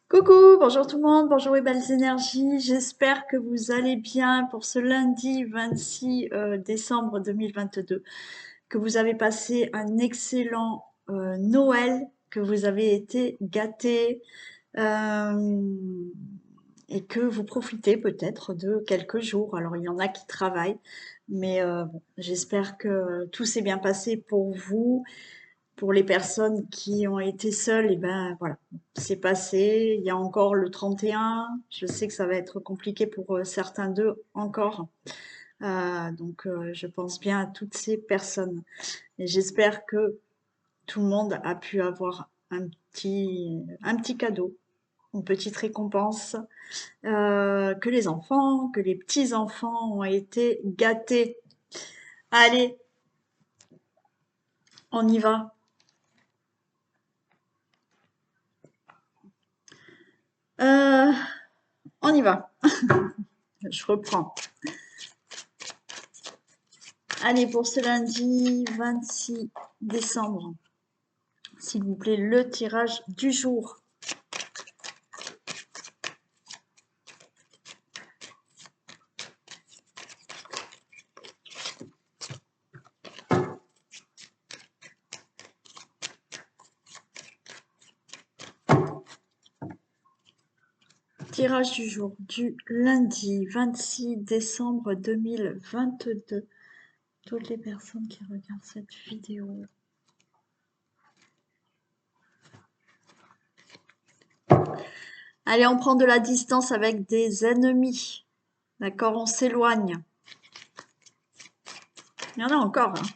Coucou, bonjour tout le monde, bonjour les belles énergies, j'espère que vous allez bien pour ce lundi 26 décembre 2022, que vous avez passé un excellent Noël, que vous avez été gâtés et que vous profitez peut-être de quelques jours. Alors il y en a qui travaillent, mais bon, j'espère que tout s'est bien passé pour vous. Pour les personnes qui ont été seules, et ben voilà, c'est passé. Il y a encore le 31. Je sais que ça va être compliqué pour certains d'eux encore. Donc, je pense bien à toutes ces personnes. Et j'espère que tout le monde a pu avoir un petit cadeau, une petite récompense, que les enfants, que les petits-enfants ont été gâtés. Allez, on y va. Euh, on y va. Je reprends. Allez, pour ce lundi 26 décembre, s'il vous plaît, le tirage du jour. Tirage du jour du lundi 26 décembre 2022. Toutes les personnes qui regardent cette vidéo. Allez, on prend de la distance avec des ennemis. D'accord, on s'éloigne. Il y en a encore. Hein.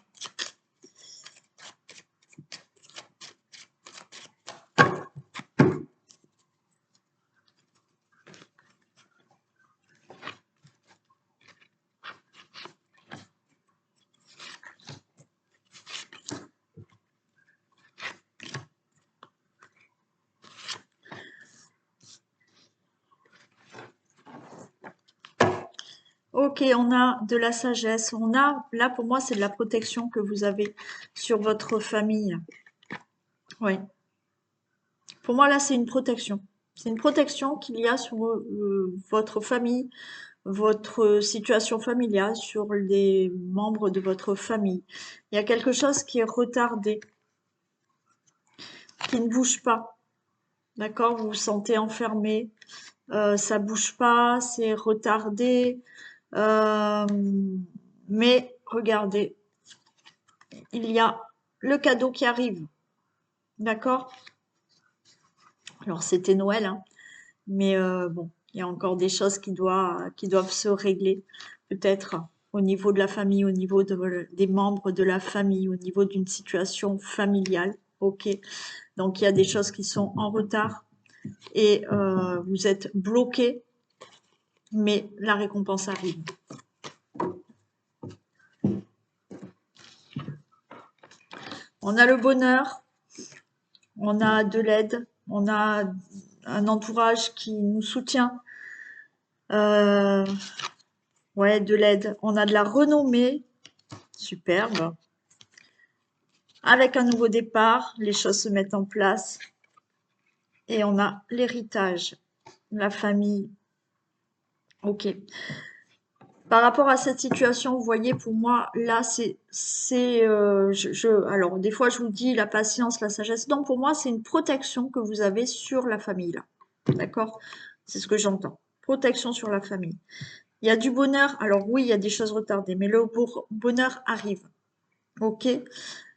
Ok, on a de la sagesse. On a, là pour moi, c'est de la protection que vous avez sur votre famille. Oui. Pour moi, là, c'est une protection. C'est une protection qu'il y a sur votre famille, votre situation familiale, sur les membres de votre famille. Il y a quelque chose qui est retardé, qui ne bouge pas. D'accord? Vous vous sentez enfermé, ça bouge pas, c'est retardé. Euh, mais regardez, il y a le cadeau qui arrive. D'accord? Alors, c'était Noël, hein. Mais bon, il y a encore des choses qui doivent se régler, peut-être au niveau de la famille, au niveau des membres de la famille, au niveau d'une situation familiale. Ok, donc il y a des choses qui sont en retard et vous êtes bloqué, mais la récompense arrive. On a le bonheur, on a de l'aide, on a un entourage qui nous soutient. Euh, ouais, de l'aide. On a de la renommée, superbe. Avec un nouveau départ, les choses se mettent en place et on a l'héritage, la famille. Ok. Par rapport à cette situation, vous voyez, pour moi, là, alors, des fois, je vous dis la patience, la sagesse. Donc, pour moi, c'est une protection que vous avez sur la famille, là. D'accord? C'est ce que j'entends. Protection sur la famille. Il y a du bonheur. Alors, oui, il y a des choses retardées, mais le bonheur arrive. Ok?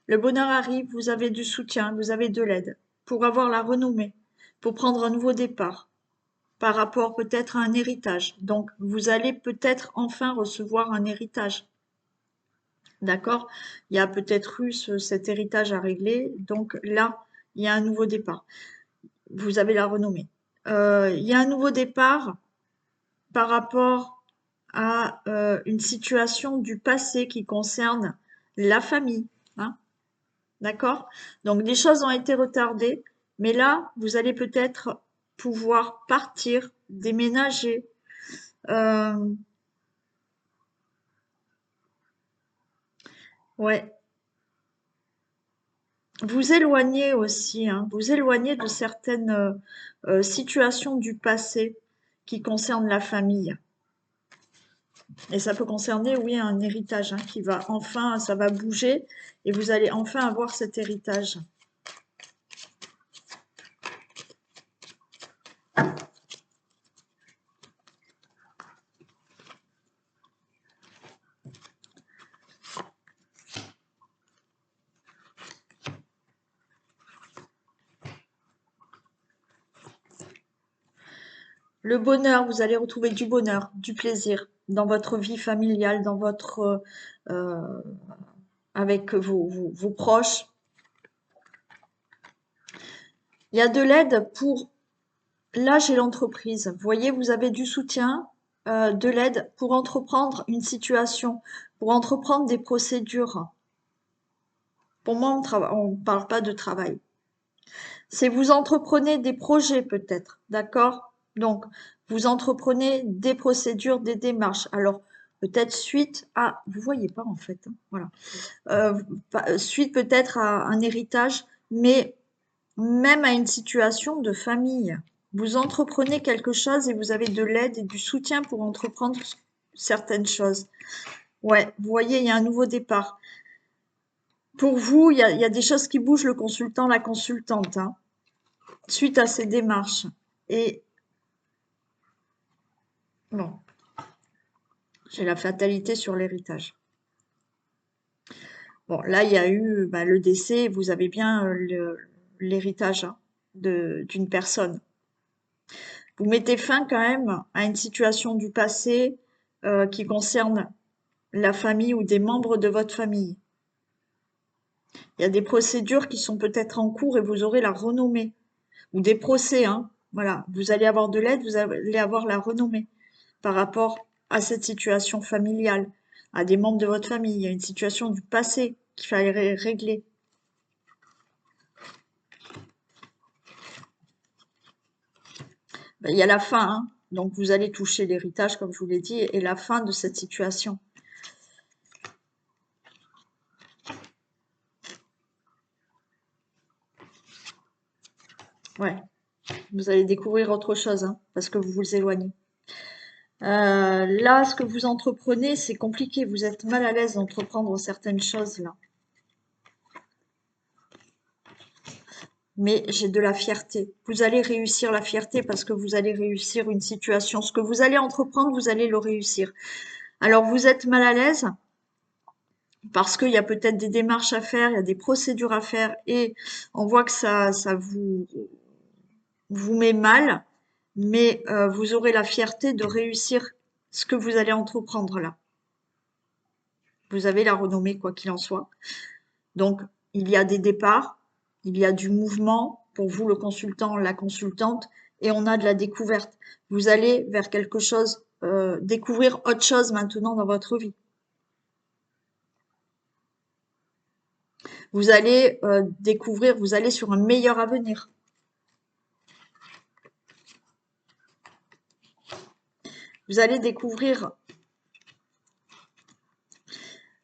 Le bonheur arrive, vous avez du soutien, vous avez de l'aide pour avoir la renommée, pour prendre un nouveau départ par rapport peut-être à un héritage. Donc, vous allez peut-être enfin recevoir un héritage. D'accord? Il y a peut-être eu cet héritage à régler. Donc là, il y a un nouveau départ. Vous avez la renommée. Il y a un nouveau départ par rapport à une situation du passé qui concerne la famille. Hein. D'accord? Donc des choses ont été retardées, mais là, vous allez peut-être pouvoir partir, déménager. Euh, ouais, vous éloignez aussi, hein, vous éloignez de certaines situations du passé qui concernent la famille. Et ça peut concerner, oui, un héritage hein, qui va enfin, ça va bouger et vous allez enfin avoir cet héritage. Le bonheur, vous allez retrouver du bonheur, du plaisir dans votre vie familiale, dans votre avec vos proches. Il y a de l'aide pour l'âge et l'entreprise. Vous voyez, vous avez du soutien, de l'aide pour entreprendre une situation, pour entreprendre des procédures. Pour moi, on ne parle pas de travail. C'est vous entreprenez des projets peut-être, d'accord? Donc, vous entreprenez des procédures, des démarches. Alors, peut-être suite à, vous voyez pas en fait, hein, voilà. Suite peut-être à un héritage, mais même à une situation de famille. Vous entreprenez quelque chose et vous avez de l'aide et du soutien pour entreprendre certaines choses. Ouais, vous voyez, il y a un nouveau départ. Pour vous, il y a des choses qui bougent, le consultant, la consultante, hein, suite à ces démarches. Et bon, j'ai la fatalité sur l'héritage. Bon, là, il y a eu bah, le décès, vous avez bien l'héritage hein, d'une personne. Vous mettez fin quand même à une situation du passé qui concerne la famille ou des membres de votre famille. Il y a des procédures qui sont peut-être en cours et vous aurez la renommée. Ou des procès, hein. Voilà, vous allez avoir de l'aide, vous allez avoir la renommée par rapport à cette situation familiale, à des membres de votre famille. Il y a une situation du passé qu'il fallait régler. Ben, il y a la fin, hein. Donc vous allez toucher l'héritage, comme je vous l'ai dit, et la fin de cette situation. Ouais, vous allez découvrir autre chose, hein, parce que vous vous éloignez. Là, ce que vous entreprenez, c'est compliqué. Vous êtes mal à l'aise d'entreprendre certaines choses là. Mais j'ai de la fierté. Vous allez réussir la fierté parce que vous allez réussir une situation. Ce que vous allez entreprendre, vous allez le réussir. Alors, vous êtes mal à l'aise parce qu'il y a peut-être des démarches à faire, il y a des procédures à faire et on voit que ça vous met mal, mais vous aurez la fierté de réussir ce que vous allez entreprendre là. Vous avez la renommée, quoi qu'il en soit. Donc, il y a des départs, il y a du mouvement pour vous, le consultant, la consultante, et on a de la découverte. Vous allez vers quelque chose, découvrir autre chose maintenant dans votre vie. Vous allez découvrir, vous allez sur un meilleur avenir. Vous allez découvrir,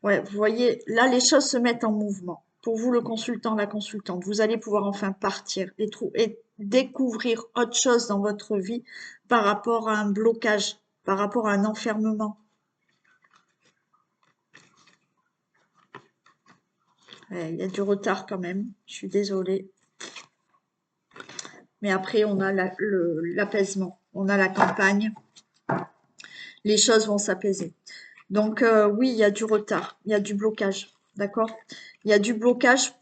ouais, vous voyez, là, les choses se mettent en mouvement. Pour vous, le consultant, la consultante, vous allez pouvoir enfin partir et découvrir autre chose dans votre vie par rapport à un blocage, par rapport à un enfermement. Ouais, il y a du retard quand même, je suis désolée. Mais après, on a l'apaisement, on a la campagne, les choses vont s'apaiser. Donc oui, il y a du retard, il y a du blocage, d'accord? Il y a du blocage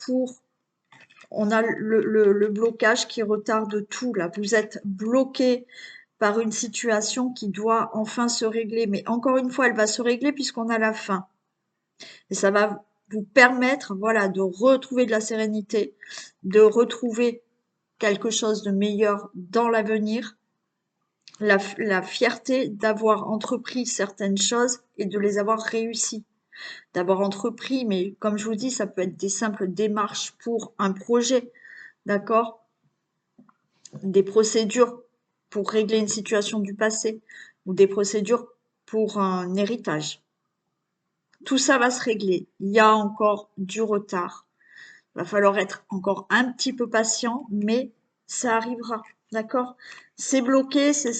on a le blocage qui retarde tout là. Vous êtes bloqué par une situation qui doit enfin se régler. Mais encore une fois, elle va se régler puisqu'on a la fin. Et ça va vous permettre, voilà, de retrouver de la sérénité, de retrouver quelque chose de meilleur dans l'avenir, la fierté d'avoir entrepris certaines choses et de les avoir réussies. D'avoir entrepris, mais comme je vous dis, ça peut être des simples démarches pour un projet, d'accord? Des procédures pour régler une situation du passé ou des procédures pour un héritage. Tout ça va se régler. Il y a encore du retard. Va falloir être encore un petit peu patient, mais ça arrivera, d'accord? C'est bloqué, c'est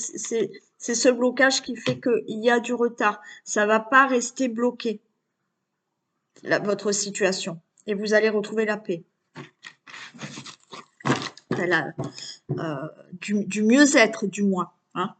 ce blocage qui fait qu'il y a du retard. Ça va pas rester bloqué, votre situation. Et vous allez retrouver la paix. Du mieux-être, du moins. Hein.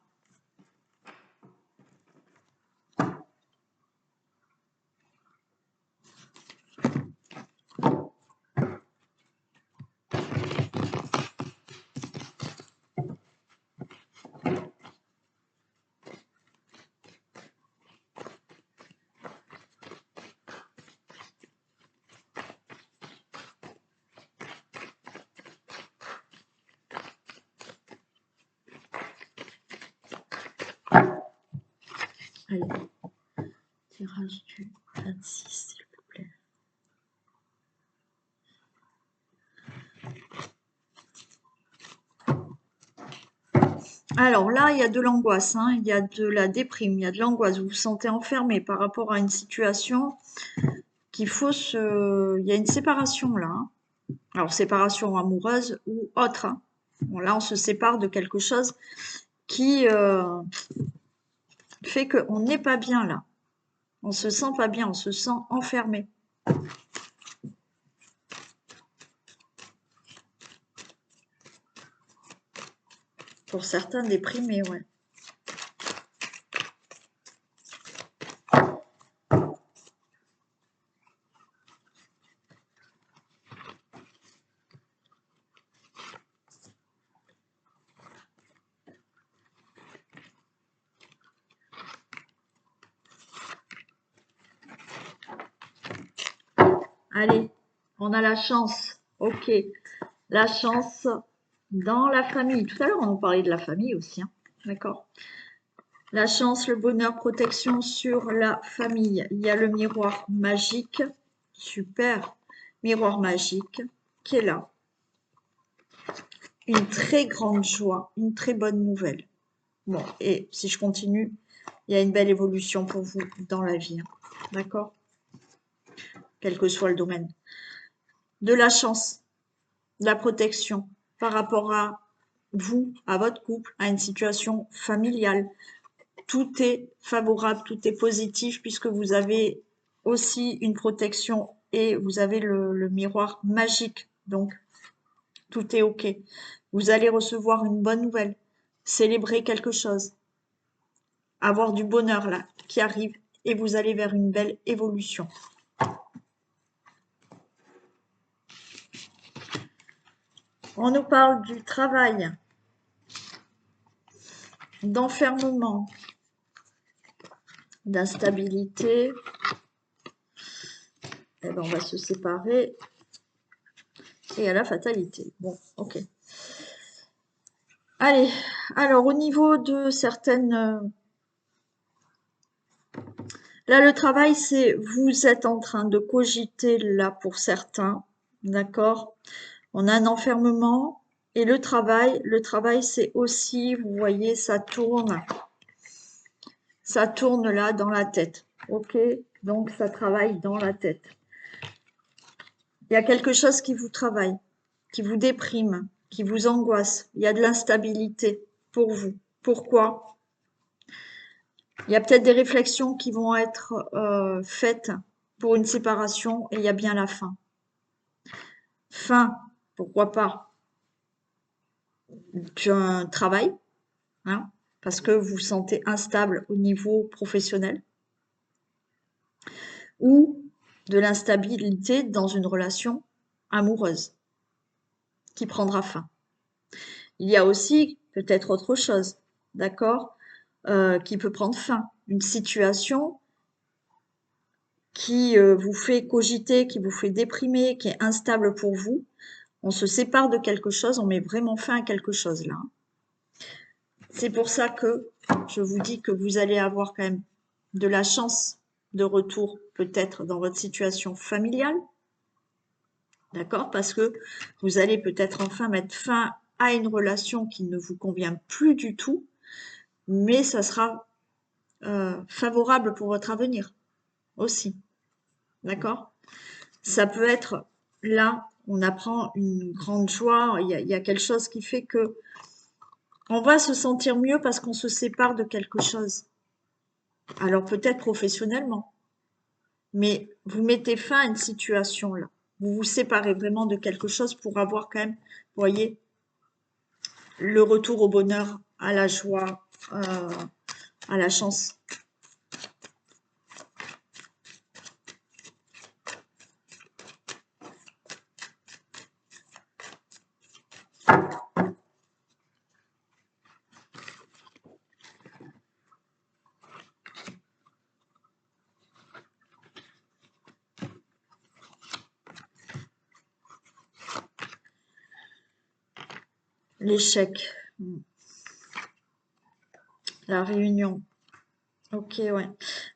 Allez, tirage du 26, s'il vous plaît. Alors là, il y a de l'angoisse, hein, il y a de la déprime, il y a de l'angoisse. Vous vous sentez enfermé par rapport à une situation qu'il faut se... Il y a une séparation là. Hein. Alors, séparation amoureuse ou autre. Hein. Bon, là, on se sépare de quelque chose qui fait qu'on n'est pas bien là. On se sent pas bien, on se sent enfermé. Pour certains, déprimés, ouais. Allez, on a la chance. Ok, la chance dans la famille. Tout à l'heure, on nous parlait de la famille aussi. Hein. D'accord. La chance, le bonheur, protection sur la famille. Il y a le miroir magique. Super. Miroir magique qui est là. Une très grande joie, une très bonne nouvelle. Bon, et si je continue, il y a une belle évolution pour vous dans la vie. Hein. D'accord? Quel que soit le domaine. De la chance, de la protection par rapport à vous, à votre couple, à une situation familiale. Tout est favorable, tout est positif puisque vous avez aussi une protection et vous avez le miroir magique. Donc, tout est OK. Vous allez recevoir une bonne nouvelle, célébrer quelque chose, avoir du bonheur là qui arrive et vous allez vers une belle évolution. On nous parle du travail, d'enfermement, d'instabilité. Eh ben, on va se séparer. Et à la fatalité. Bon, ok. Allez, alors au niveau de certaines... Là, le travail, c'est vous êtes en train de cogiter là pour certains, d'accord? On a un enfermement et le travail, c'est aussi, vous voyez, ça tourne là dans la tête, ok? Donc, ça travaille dans la tête. Il y a quelque chose qui vous travaille, qui vous déprime, qui vous angoisse. Il y a de l'instabilité pour vous. Pourquoi? Il y a peut-être des réflexions qui vont être faites pour une séparation et il y a bien la fin. Fin, pourquoi pas, d'un travail, hein, parce que vous vous sentez instable au niveau professionnel, ou de l'instabilité dans une relation amoureuse qui prendra fin. Il y a aussi peut-être autre chose, d'accord, qui peut prendre fin. Une situation qui vous fait cogiter, qui vous fait déprimer, qui est instable pour vous. On se sépare de quelque chose, on met vraiment fin à quelque chose là. C'est pour ça que je vous dis que vous allez avoir quand même de la chance de retour peut-être dans votre situation familiale. D'accord? Parce que vous allez peut-être enfin mettre fin à une relation qui ne vous convient plus du tout, mais ça sera favorable pour votre avenir aussi. D'accord? Ça peut être là, on apprend une grande joie, il y a quelque chose qui fait que on va se sentir mieux parce qu'on se sépare de quelque chose. Alors peut-être professionnellement, mais vous mettez fin à une situation là. Vous vous séparez vraiment de quelque chose pour avoir quand même, vous voyez, le retour au bonheur, à la joie, à la chance. L'échec, la réunion. Ok, ouais.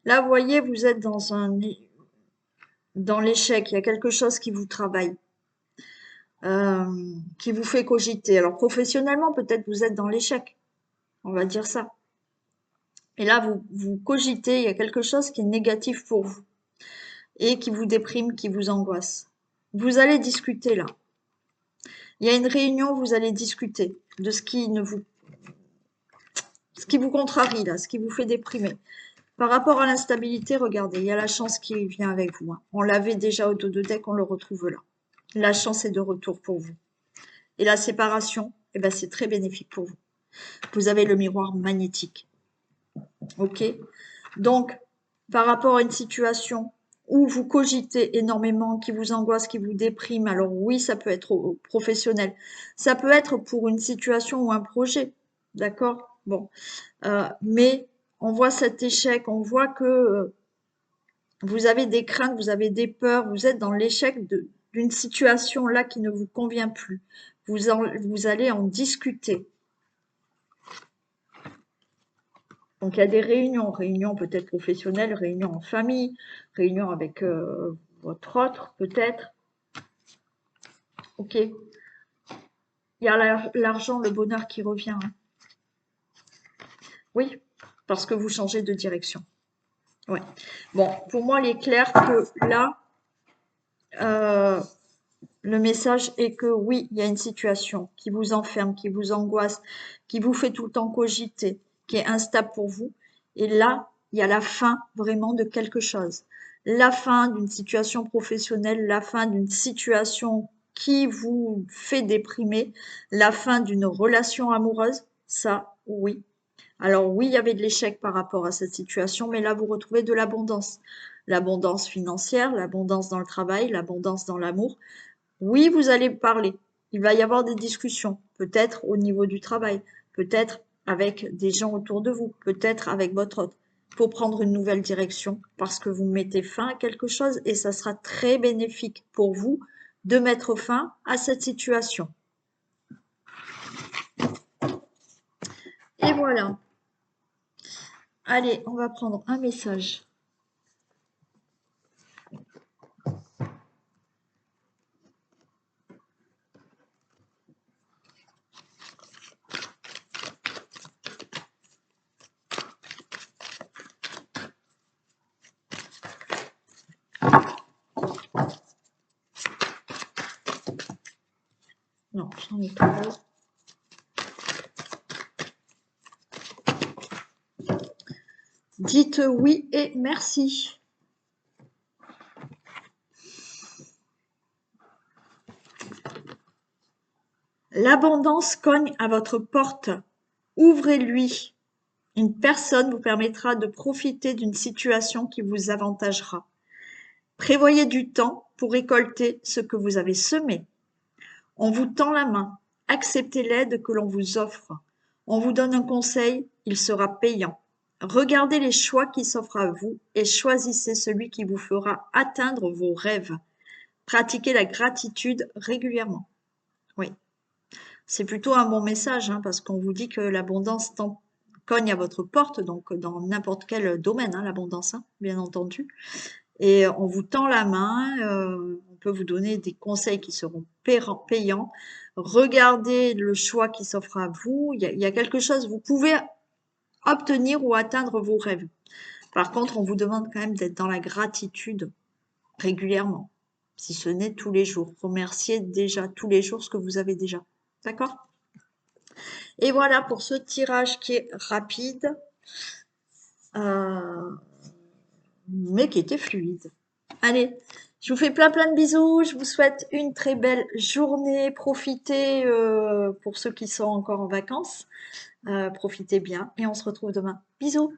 Là, vous voyez, vous êtes dans l'échec. Il y a quelque chose qui vous travaille, qui vous fait cogiter. Alors, professionnellement, peut-être vous êtes dans l'échec. On va dire ça. Et là, vous cogitez, il y a quelque chose qui est négatif pour vous et qui vous déprime, qui vous angoisse. Vous allez discuter là. Il y a une réunion, vous allez discuter de ce qui vous contrarie là, ce qui vous fait déprimer. Par rapport à l'instabilité, regardez, il y a la chance qui vient avec vous. Hein. On l'avait déjà au dos de deck, on le retrouve là. La chance est de retour pour vous. Et la séparation, eh ben, c'est très bénéfique pour vous. Vous avez le miroir magnétique. Ok? Donc, par rapport à une situation où vous cogitez énormément, qui vous angoisse, qui vous déprime, alors oui, ça peut être professionnel. Ça peut être pour une situation ou un projet. D'accord? Bon. Mais on voit cet échec, on voit que vous avez des craintes, vous avez des peurs, vous êtes dans l'échec d'une situation là qui ne vous convient plus. Vous allez en discuter. Donc il y a des réunions peut-être professionnelles, réunions en famille, réunions avec votre autre peut-être. Ok. Il y a l'argent, le bonheur qui revient. Hein. Oui, parce que vous changez de direction. Ouais. Bon, pour moi, il est clair que là, le message est que oui, il y a une situation qui vous enferme, qui vous angoisse, qui vous fait tout le temps cogiter, qui est instable pour vous. Et là, il y a la fin vraiment de quelque chose. La fin d'une situation professionnelle, la fin d'une situation qui vous fait déprimer, la fin d'une relation amoureuse, ça, oui. Alors oui, il y avait de l'échec par rapport à cette situation, mais là, vous retrouvez de l'abondance. L'abondance financière, l'abondance dans le travail, l'abondance dans l'amour. Oui, vous allez parler. Il va y avoir des discussions, peut-être au niveau du travail, peut-être avec des gens autour de vous, peut-être avec votre hôte, pour prendre une nouvelle direction, parce que vous mettez fin à quelque chose et ça sera très bénéfique pour vous de mettre fin à cette situation. Et voilà. Allez, on va prendre un message. Non, j'en ai pas. Dites oui et merci. L'abondance cogne à votre porte. Ouvrez-lui. Une personne vous permettra de profiter d'une situation qui vous avantagera. Prévoyez du temps pour récolter ce que vous avez semé. On vous tend la main. Acceptez l'aide que l'on vous offre. On vous donne un conseil, il sera payant. Regardez les choix qui s'offrent à vous et choisissez celui qui vous fera atteindre vos rêves. Pratiquez la gratitude régulièrement. Oui, c'est plutôt un bon message hein, parce qu'on vous dit que l'abondance cogne à votre porte, donc dans n'importe quel domaine, hein, l'abondance, hein, bien entendu. Et on vous tend la main, on peut vous donner des conseils qui seront payants. Regardez le choix qui s'offre à vous. Il y a quelque chose, vous pouvez obtenir ou atteindre vos rêves. Par contre, on vous demande quand même d'être dans la gratitude régulièrement. si ce n'est tous les jours. Remerciez déjà tous les jours ce que vous avez déjà. D'accord? Et voilà pour ce tirage qui est rapide, euh, mais qui était fluide. Allez, je vous fais plein plein de bisous. Je vous souhaite une très belle journée. Profitez pour ceux qui sont encore en vacances. Profitez bien et on se retrouve demain. Bisous.